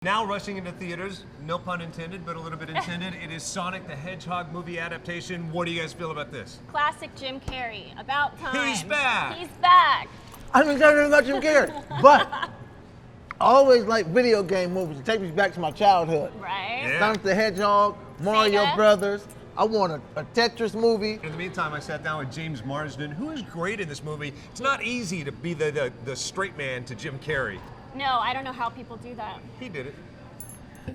Now rushing into theaters, no pun intended, but a little bit intended, it is Sonic the Hedgehog movie adaptation. What do you guys feel about this? Classic Jim Carrey. About time. He's back! He's back! I'm excited about Jim Carrey, but I always like video game movies. It takes me back to my childhood. Right? Yeah. Sonic the Hedgehog, Mario Sega. Brothers. I want a Tetris movie. In the meantime, I sat down with James Marsden, who is great in this movie. It's not easy to be the straight man to Jim Carrey. No, I don't know how people do that. He did it.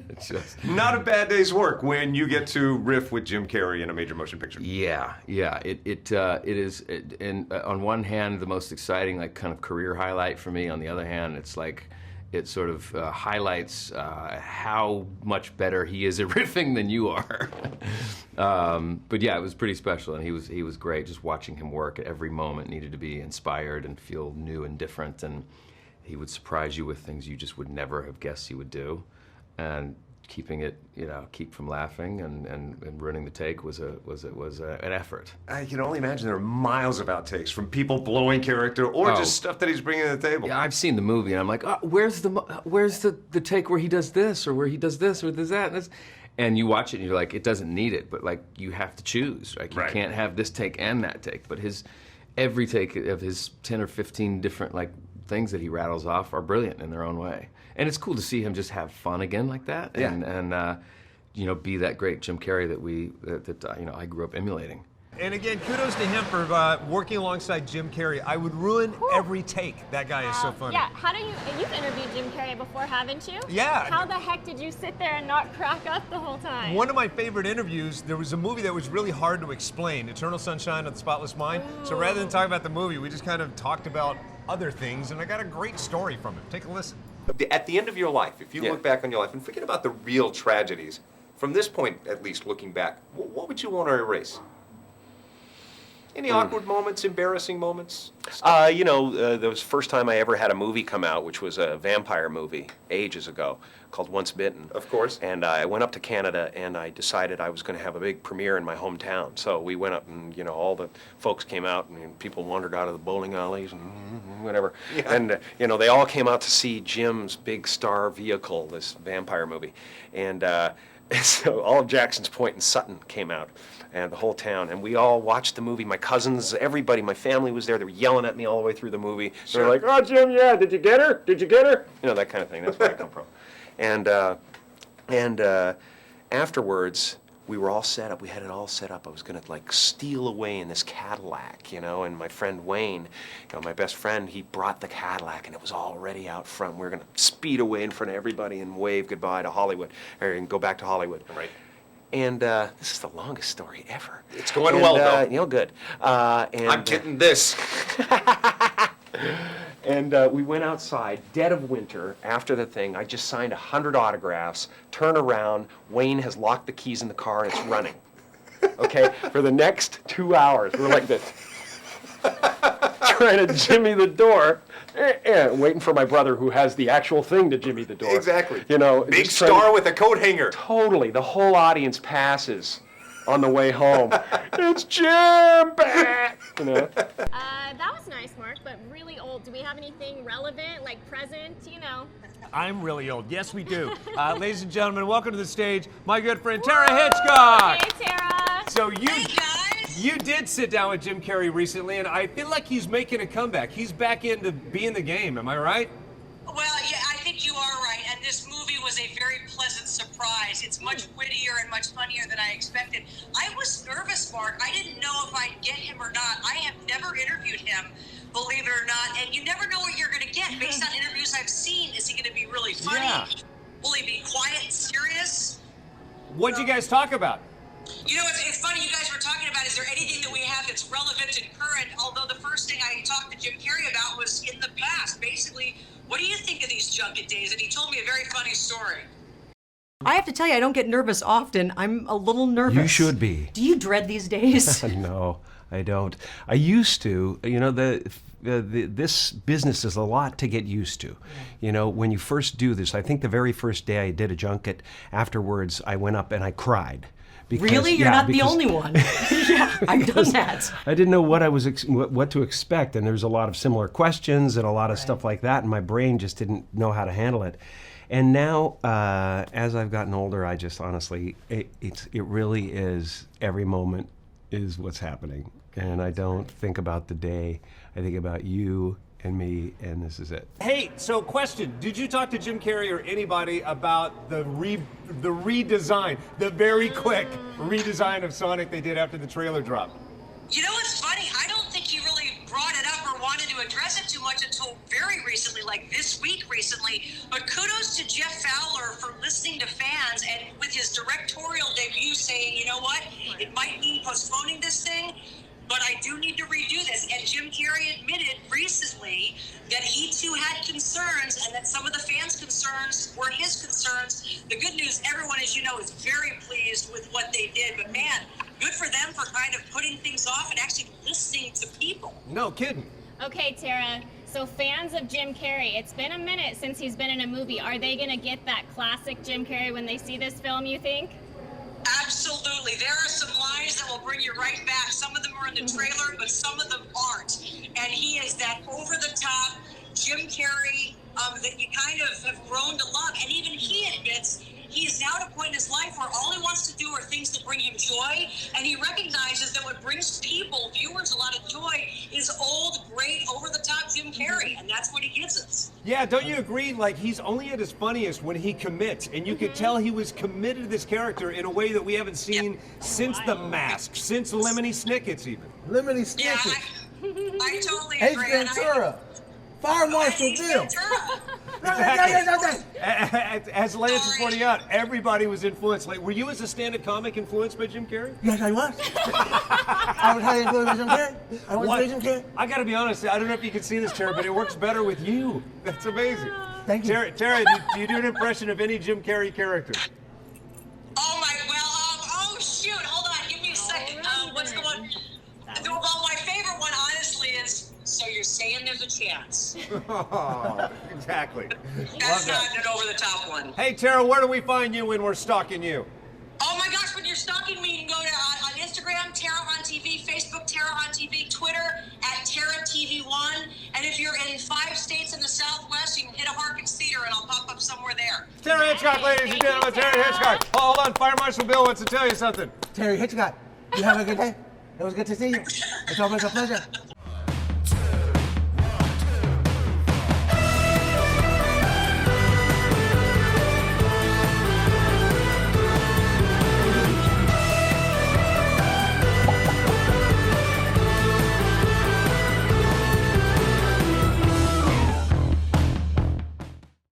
It's just, Not a bad day's work when you get to riff with Jim Carrey in a major motion picture. yeah. It is, on one hand, the most exciting, like, kind of career highlight for me. On the other hand, it's like, it sort of highlights how much better he is at riffing than you are. But yeah, it was pretty special, and he was great. Just watching him work at every moment needed to be inspired and feel new and different, and he would surprise you with things you just would never have guessed he would do. And keeping it, keep from laughing and ruining the take was an effort. I can only imagine there are miles of outtakes from people blowing character or Oh. just stuff that he's bringing to the table. Yeah, I've seen the movie, and I'm like, oh, where's the take where he does this, or where he does this, or does that, and this? And you watch it, and you're like, it doesn't need it, but like you have to choose. Like you Right. can't have this take and that take. But every take of his 10 or 15 different things that he rattles off are brilliant in their own way. And it's cool to see him just have fun again like that, Yeah. and be that great Jim Carrey that I grew up emulating. And again, kudos to him for working alongside Jim Carrey. I would ruin every take. That guy is so funny. Yeah, you've interviewed Jim Carrey before, haven't you? Yeah. How the heck did you sit there and not crack up the whole time? One of my favorite interviews, there was a movie that was really hard to explain, Eternal Sunshine of the Spotless Mind. So rather than talk about the movie, we just kind of talked about other things, and I got a great story from him. Take a listen. At the end of your life, if you Yeah. look back on your life and forget about the real tragedies, from this point, at least looking back, what would you want to erase? Any awkward moments, embarrassing moments? There was the first time I ever had a movie come out, which was a vampire movie ages ago called Once Bitten. Of course. And I went up to Canada and I decided I was going to have a big premiere in my hometown. So we went up and, all the folks came out and people wandered out of the bowling alleys and whatever. Yeah. And, they all came out to see Jim's big star vehicle, this vampire movie. And so all of Jackson's Point and Sutton came out. And the whole town, and we all watched the movie. My cousins, everybody, my family was there. They were yelling at me all the way through the movie. They were like, "Oh, Jim, yeah, did you get her? Did you get her?" That kind of thing. That's where I come from. And afterwards, we were all set up. We had it all set up. I was gonna steal away in this Cadillac, and my friend Wayne, my best friend, he brought the Cadillac, and it was all ready out front. We were gonna speed away in front of everybody and wave goodbye to Hollywood, and go back to Hollywood. Right. And this is the longest story ever. It's going well, though. Good. I'm getting this. And we went outside, dead of winter, after the thing. I just signed 100 autographs, turn around, Wayne has locked the keys in the car, and it's running. Okay? For the next 2 hours, we're like this, trying to jimmy the door, and waiting for my brother who has the actual thing to jimmy the door. Exactly. Big just trying star with a coat hanger. Totally. The whole audience passes on the way home. It's Jim back! That was nice, Mark, but really old. Do we have anything relevant, like present, I'm really old. Yes, we do. Ladies and gentlemen, welcome to the stage, my good friend Tara Hitchcock. Hey, Tara! So you did sit down with Jim Carrey recently, and I feel like he's making a comeback. He's back into being the game. Am I right? Well, yeah, I think you are right. And this movie was a very pleasant surprise. It's much wittier and much funnier than I expected. I was nervous, Mark. I didn't know if I'd get him or not. I have never interviewed him, believe it or not. And you never know what you're going to get. Based on interviews I've seen, is he going to be really funny? Yeah. Will he be quiet and serious? What'd you guys talk about? It's funny you guys were talking about, is there anything that we have that's relevant and current? Although the first thing I talked to Jim Carrey about was in the past. Basically, what do you think of these junket days? And he told me a very funny story. I have to tell you, I don't get nervous often. I'm a little nervous. You should be. Do you dread these days? No, I don't. I used to. This business is a lot to get used to. When you first do this, I think the very first day I did a junket, afterwards I went up and I cried. Because, really? You're not the only one. Yeah, I've done that. I didn't know what to expect, and there's a lot of similar questions and a lot of stuff like that, and my brain just didn't know how to handle it. And now, as I've gotten older, I just honestly, it really is, every moment is what's happening. And I don't think about the day. I think about you and me, and this is it. Hey, so question, did you talk to Jim Carrey or anybody about the redesign, the very quick redesign of Sonic they did after the trailer dropped? You know what's funny? I don't think he really brought it up or wanted to address it too much until very recently, like this week recently. But kudos to Jeff Fowler for listening to fans and with his directorial debut saying, you know what, it might mean postponing this thing, but I do need to redo this. And Jim Carrey admitted recently that he too had concerns and that some of the fans' concerns were his concerns. The good news, everyone, as you know, is very pleased with what they did. But man, good for them for kind of putting things off and actually listening to people. No kidding. Okay, Tara. So fans of Jim Carrey, it's been a minute since he's been in a movie. Are they going to get that classic Jim Carrey when they see this film, you think? Absolutely. There are some lines that will bring you right back. Some of them are in the trailer, but some of them aren't. And he is that over-the-top Jim Carrey that you kind of have grown to love. And even he admits he is now at a point in his life where all he wants to do are things that bring him joy. And he recognizes that what brings people, viewers, a lot of joy is old, great, over-the-top Jim Carrey. And that's what he gives us. Yeah, don't you agree? Like, he's only at his funniest when he commits, and you could tell he was committed to this character in a way that we haven't seen since The Mask, since Lemony Snicket's even. Lemony Yeah, Snicket. I totally Ace agree. and Ventura. Fire Marshal Ace Bill. Ventura. As Lance is pointing out, everybody was influenced. Like, were you as a stand-up comic influenced by Jim Carrey? Yes, I was. I was highly influenced by Jim Carrey. I was by Jim Carrey. I gotta be honest, I don't know if you can see this, Tara, but it works better with you. That's amazing. Thank you. Tara, do you do an impression of any Jim Carrey character? Oh my, oh shoot, hold on, give me a second. What's going on? Well, my favorite one, honestly, is, so you're saying there's a chance. Oh, exactly. That's Love not that. an over-the-top one. Hey, Tara, where do we find you when we're stalking you? Oh my gosh, when you're stalking me, you can go to on Instagram, Tara on TV, Facebook, Tara on TV, Twitter, at Tara TV1. And if you're in 5 states in the Southwest, you can hit a Harkins Theater and I'll pop up somewhere there. Tara Hitchcock, ladies and gentlemen, Tara Hitchcock. Oh, hold on, Fire Marshal Bill wants to tell you something. Terry Hitchcock, you have a good day? It was good to see you. It's always a pleasure.